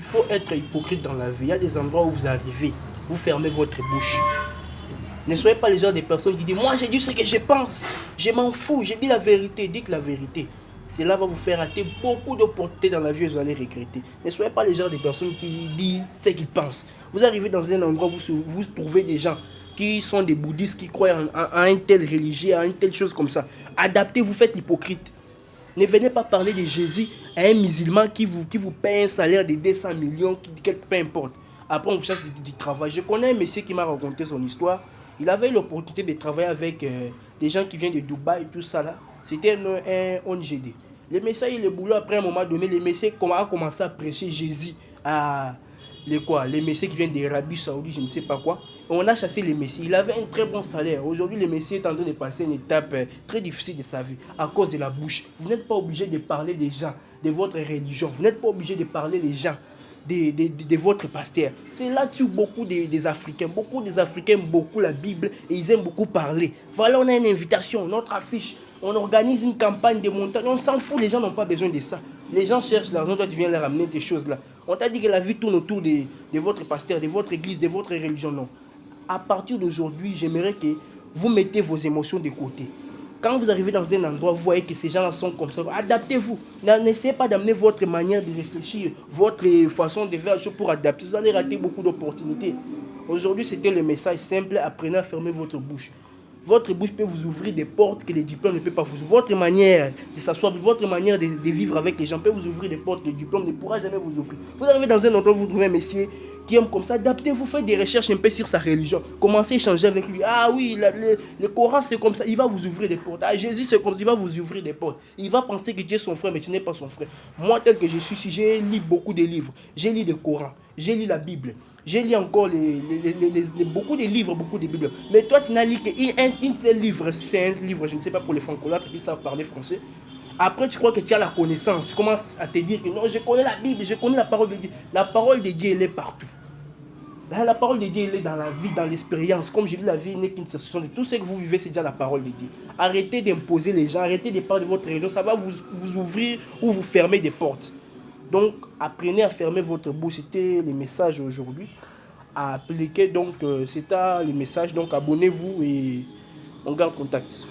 Il faut être hypocrite dans la vie. Il y a des endroits où vous arrivez, vous fermez votre bouche. Ne soyez pas les gens des personnes qui disent moi j'ai dit ce que je pense, je m'en fous, j'ai dit la vérité. Dites la vérité. Cela va vous faire rater beaucoup d'opportunités dans la vie et vous allez regretter. Ne soyez pas les gens des personnes qui disent ce qu'ils pensent. Vous arrivez dans un endroit où vous trouvez des gens qui sont des bouddhistes, qui croient en une telle religion, en une telle chose comme ça. Adaptez, vous faites l'hypocrite. Ne venez pas parler de Jésus à un musulman qui vous paye un salaire de 200 millions, peu importe. Après, on vous cherche du travail. Je connais un monsieur qui m'a raconté son histoire. Il avait eu l'opportunité de travailler avec des gens qui viennent de Dubaï et tout ça là. C'était un ONGD. Le monsieur, il est boulot après un moment donné. Le monsieur a commencé à prêcher Jésus à les messieurs qui viennent d'Arabie Saoudite, je ne sais pas quoi. On a chassé les messieurs. Il avait un très bon salaire. Aujourd'hui, le messieurs est en train de passer une étape très difficile de sa vie à cause de la bouche. Vous n'êtes pas obligé de parler des gens, de votre religion. Vous n'êtes pas obligé de parler des gens, de votre pasteur. C'est là-dessus beaucoup des Africains. Beaucoup des Africains aiment beaucoup la Bible et ils aiment beaucoup parler. Voilà, on a une invitation, notre affiche. On organise une campagne de montagne. On s'en fout, les gens n'ont pas besoin de ça. Les gens cherchent l'argent, toi tu viens leur amener des choses là. On t'a dit que la vie tourne autour de votre pasteur, de votre église, de votre religion. Non. À partir d'aujourd'hui, j'aimerais que vous mettez vos émotions de côté. Quand vous arrivez dans un endroit, vous voyez que ces gens-là sont comme ça, adaptez-vous. N'essayez pas d'amener votre manière de réfléchir, votre façon de faire les choses pour adapter. Vous allez rater beaucoup d'opportunités. Aujourd'hui, c'était le message simple. Apprenez à fermer votre bouche. Votre bouche peut vous ouvrir des portes que les diplômes ne peuvent pas vous ouvrir. Votre manière de s'asseoir, votre manière de vivre avec les gens peut vous ouvrir des portes que les diplômes ne pourra jamais vous ouvrir. Vous arrivez dans un endroit, vous trouvez un monsieur qui aime comme ça, adaptez-vous, faites des recherches un peu sur sa religion. Commencez à échanger avec lui. Ah oui, le Coran c'est comme ça, il va vous ouvrir des portes. Ah, Jésus c'est comme ça, il va vous ouvrir des portes. Il va penser que Dieu est son frère, mais tu n'es pas son frère. Moi, tel que je suis, si j'ai lu beaucoup de livres, j'ai lu le Coran, j'ai lu la Bible. J'ai lu encore beaucoup de livres, beaucoup de Bibles. Mais toi, tu n'as lu qu'un seul livre. C'est un livre, je ne sais pas pour les francolâtres qui savent parler français. Après, tu crois que tu as la connaissance. Tu commences à te dire que non, je connais la Bible, je connais la parole de Dieu. La parole de Dieu, elle est partout. La parole de Dieu, elle est dans la vie, dans l'expérience. Comme je dis, la vie n'est qu'une succession de tout ce que vous vivez, c'est déjà la parole de Dieu. Arrêtez d'imposer les gens, arrêtez de parler de votre religion. Ça va vous ouvrir ou vous fermer des portes. Donc, apprenez à fermer votre bouche. C'était le message aujourd'hui à appliquer. Donc, c'était le message. Donc, abonnez-vous et on garde contact.